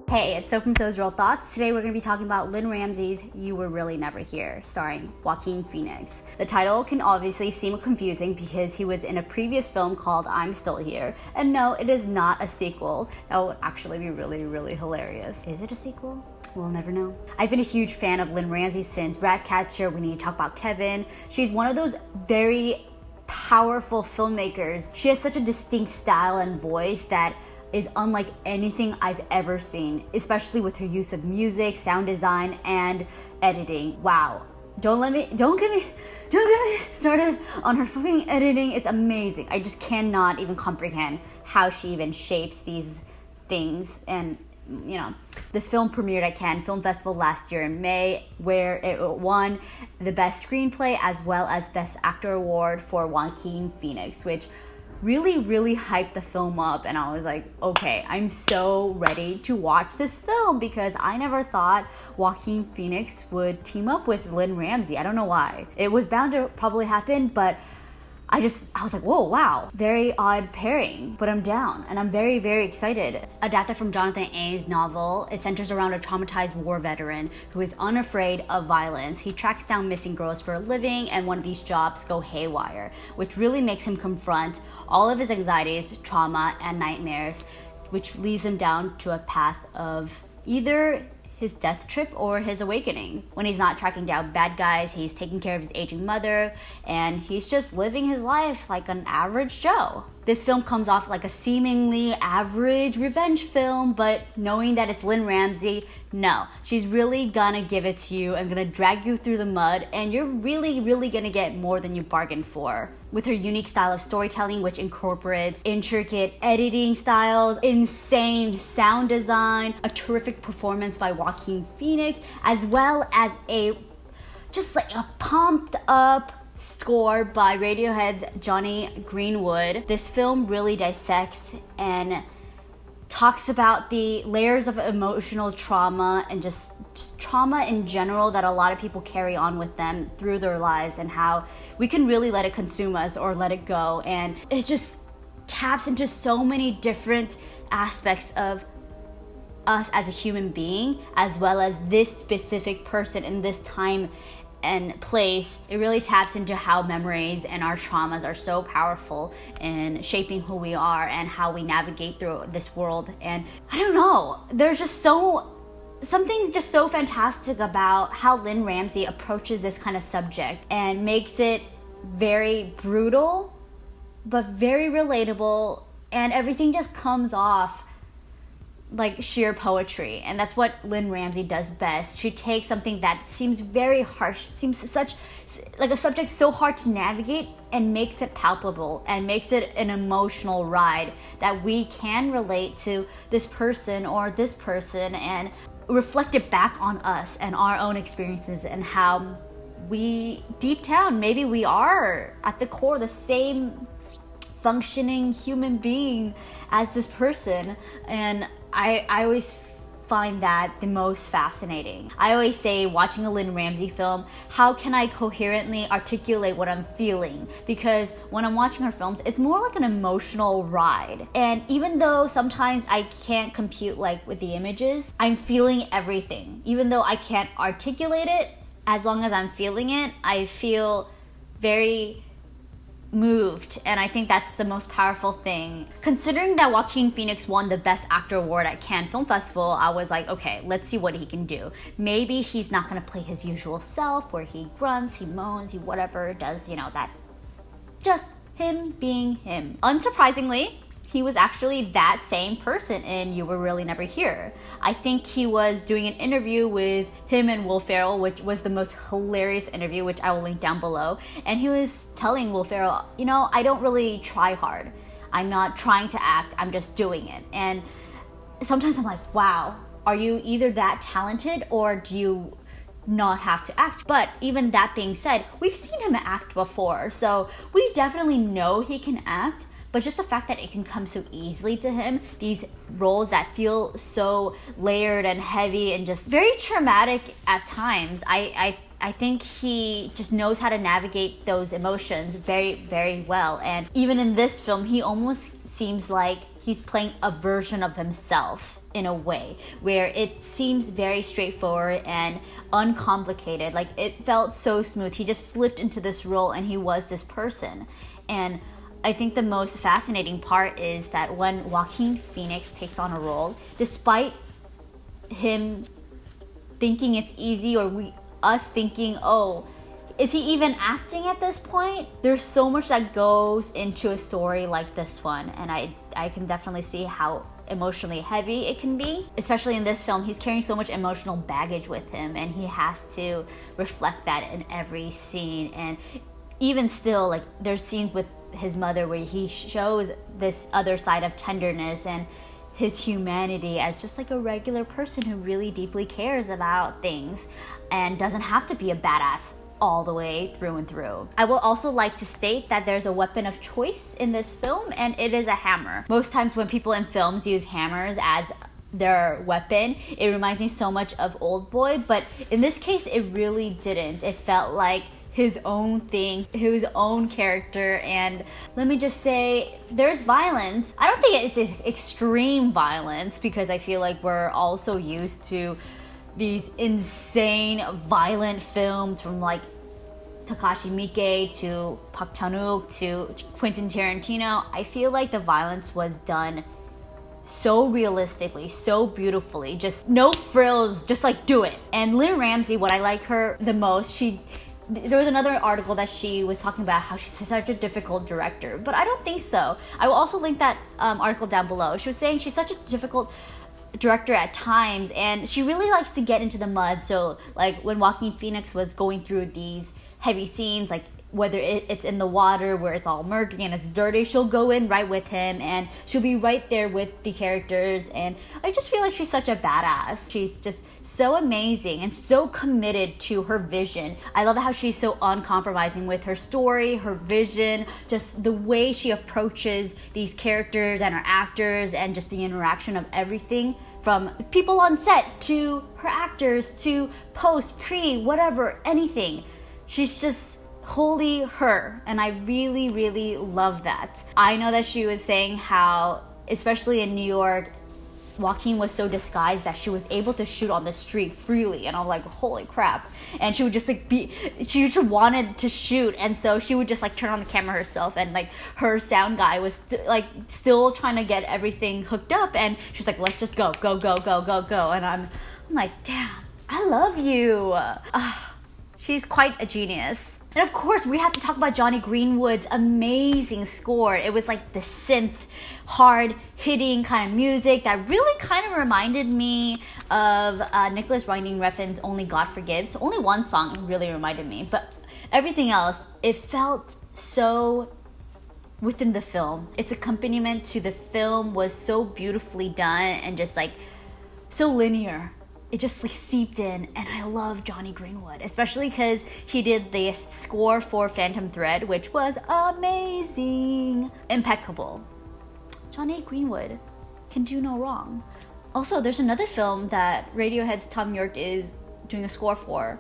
Hey, it's So from So's Real Thoughts. Today we're going to be talking about Lynne Ramsay's You Were Really Never Here, starring Joaquin Phoenix. The title can obviously seem confusing because he was in a previous film called I'm Still Here. And no, it is not a sequel. That would actually be really, really hilarious. Is it a sequel? We'll never know. I've been a huge fan of Lynne Ramsay since Ratcatcher, We Need to Talk About Kevin. She's one of those very powerful filmmakers. She has such a distinct style and voice that is unlike anything I've ever seen, especially with her use of music, sound design, and editing. Wow. Don't get me started on her fucking editing. It's amazing. I just cannot even comprehend how she even shapes these things. And you know, this film premiered at Cannes Film Festival last year in May, where it won the Best Screenplay as well as Best Actor Award for Joaquin Phoenix, which really hyped the film up. And I was like, okay, I'm so ready to watch this film because I never thought Joaquin Phoenix would team up with Lynne Ramsay. I don't know why. It was bound to probably happen, but I was like, whoa, wow, very odd pairing, but I'm down and I'm very excited. Adapted from Jonathan Ames' novel, it centers around a traumatized war veteran who is unafraid of violence. He tracks down missing girls for a living, and one of these jobs go haywire, which really makes him confront all of his anxieties, trauma, and nightmares, which leads him down to a path of either his death trip or his awakening. When he's not tracking down bad guys, he's taking care of his aging mother, and he's just living his life like an average Joe. This film comes off like a seemingly average revenge film, but knowing that it's Lynne Ramsay, no. She's really gonna give it to you and gonna drag you through the mud, and you're really gonna get more than you bargained for. With her unique style of storytelling, which incorporates intricate editing styles, insane sound design, a terrific performance by Joaquin Phoenix, as well as a pumped up score by Radiohead's Jonny Greenwood. This film really dissects and talks about the layers of emotional trauma and just trauma in general that a lot of people carry on with them through their lives, and how we can really let it consume us or let it go. And it just taps into so many different aspects of us as a human being, as well as this specific person in this time and place. It really taps into how memories and our traumas are so powerful in shaping who we are and how we navigate through this world. And I don't know, there's just something just so fantastic about how Lynne Ramsay approaches this kind of subject and makes it very brutal but very relatable, and everything just comes off like sheer poetry. And that's what Lynne Ramsay does best. She takes something that seems very harsh, seems such like a subject so hard to navigate, and makes it palpable and makes it an emotional ride that we can relate to this person or this person and reflect it back on us and our own experiences, and how we deep down maybe we are at the core the same functioning human being as this person. And I always find that the most fascinating. I always say, watching a Lynne Ramsay film, how can I coherently articulate what I'm feeling? Because when I'm watching her films, it's more like an emotional ride. And even though sometimes I can't compute like with the images, I'm feeling everything. Even though I can't articulate it, as long as I'm feeling it, I feel very moved. And I think that's the most powerful thing. Considering that Joaquin Phoenix won the Best Actor Award at Cannes Film Festival, I was like, okay, let's see what he can do. Maybe he's not gonna play his usual self where he grunts, he moans, he whatever, does, that just him being him. Unsurprisingly, he was actually that same person in You Were Really Never Here. I think he was doing an interview with him and Will Ferrell, which was the most hilarious interview, which I will link down below. And he was telling Will Ferrell, I don't really try hard. I'm not trying to act, I'm just doing it. And sometimes I'm like, wow, are you either that talented or do you not have to act? But even that being said, we've seen him act before, so we definitely know he can act. But just the fact that it can come so easily to him, these roles that feel so layered and heavy and just very traumatic at times, I think he just knows how to navigate those emotions very well. And even in this film, he almost seems like he's playing a version of himself in a way where it seems very straightforward and uncomplicated. Like, it felt so smooth. He just slipped into this role and he was this person. And I think the most fascinating part is that when Joaquin Phoenix takes on a role, despite him thinking it's easy, or us thinking, oh, is he even acting at this point? There's so much that goes into a story like this one, and I can definitely see how emotionally heavy it can be. Especially in this film, he's carrying so much emotional baggage with him, and he has to reflect that in every scene. And even still, like, there's scenes with his mother where he shows this other side of tenderness and his humanity as just like a regular person who really deeply cares about things and doesn't have to be a badass all the way through and through. I will also like to state that there's a weapon of choice in this film, and it is a hammer. Most times when people in films use hammers as their weapon, it reminds me so much of Oldboy, but in this case it really didn't. It felt like his own thing, his own character. And let me just say, there's violence. I don't think it's extreme violence, because I feel like we're also used to these insane violent films from like Takashi Miike to Park Chan-wook to Quentin Tarantino. I feel like the violence was done so realistically, so beautifully, just no frills, just like do it. And Lynne Ramsay, what I like her the most, there was another article that she was talking about how she's such a difficult director, but I don't think so. I will also link that article down below. She was saying she's such a difficult director at times, and she really likes to get into the mud. So like when Joaquin Phoenix was going through these heavy scenes, like whether it's in the water where it's all murky and it's dirty, she'll go in right with him and she'll be right there with the characters. And I just feel like she's such a badass. She's just so amazing and so committed to her vision. I love how she's so uncompromising with her story, her vision, just the way she approaches these characters and her actors, and just the interaction of everything from people on set to her actors to post, pre, whatever, anything. She's just wholly her, and I really, really love that. I know that she was saying how, especially in New York, Joaquin was so disguised that she was able to shoot on the street freely, and I'm like, holy crap. And she would just like she just wanted to shoot, and so she would just like turn on the camera herself, and like her sound guy was still trying to get everything hooked up, and she's like, let's just go, and I'm like, damn, I love you. She's quite a genius. And of course, we have to talk about Jonny Greenwood's amazing score. It was like the synth, hard-hitting kind of music that really kind of reminded me of Nicholas Winding Refn's Only God Forgives. Only one song really reminded me, but everything else, it felt so within the film. Its accompaniment to the film was so beautifully done and just like so linear. It just like seeped in, and I love Jonny Greenwood, especially because he did the score for Phantom Thread, which was amazing. Impeccable. Jonny Greenwood can do no wrong. Also, there's another film that Radiohead's Tom York is doing a score for.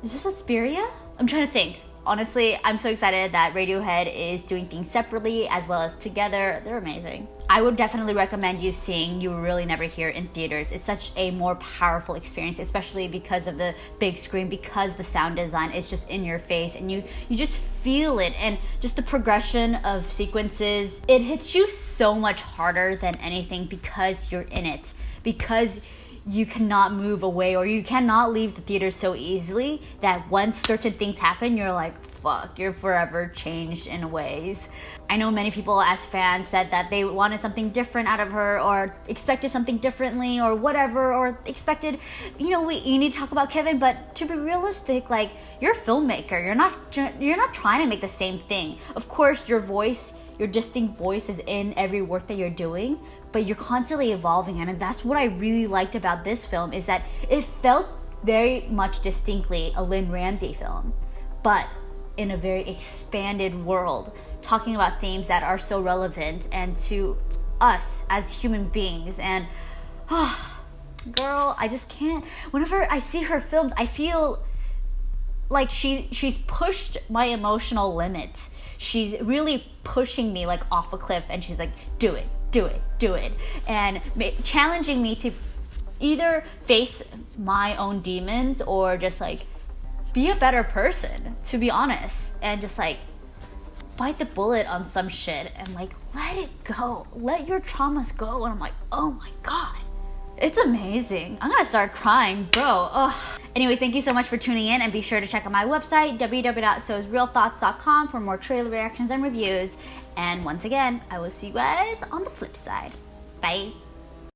Is this Suspiria? I'm trying to think. Honestly, I'm so excited that Radiohead is doing things separately as well as together. They're amazing. I would definitely recommend you seeing You Were Really Never Here in theaters. It's such a more powerful experience, especially because of the big screen, because the sound design is just in your face and you just feel it, and just the progression of sequences. It hits you so much harder than anything because you're in it, because you cannot move away or you cannot leave the theater so easily that once certain things happen, you're like, fuck, you're forever changed in ways. I know many people as fans said that they wanted something different out of her, or expected something differently, or whatever, or expected, you need to talk about Kevin, but to be realistic, like, you're a filmmaker. You're not trying to make the same thing. Of course, your distinct voice is in every work that you're doing, but you're constantly evolving. And that's what I really liked about this film, is that it felt very much distinctly a Lynne Ramsay film, but in a very expanded world, talking about themes that are so relevant and to us as human beings. And girl, I just can't. Whenever I see her films, I feel like she's pushed my emotional limit. she's really pushing me like off a cliff, and she's like, do it, and challenging me to either face my own demons or just like be a better person, to be honest, and just like bite the bullet on some shit and like let it go, let your traumas go. And I'm like, oh my god, it's amazing. I'm gonna start crying, bro. Ugh. Anyways, thank you so much for tuning in, and be sure to check out my website www.sosrealthoughts.com for more trailer reactions and reviews. And once again, I will see you guys on the flip side. Bye.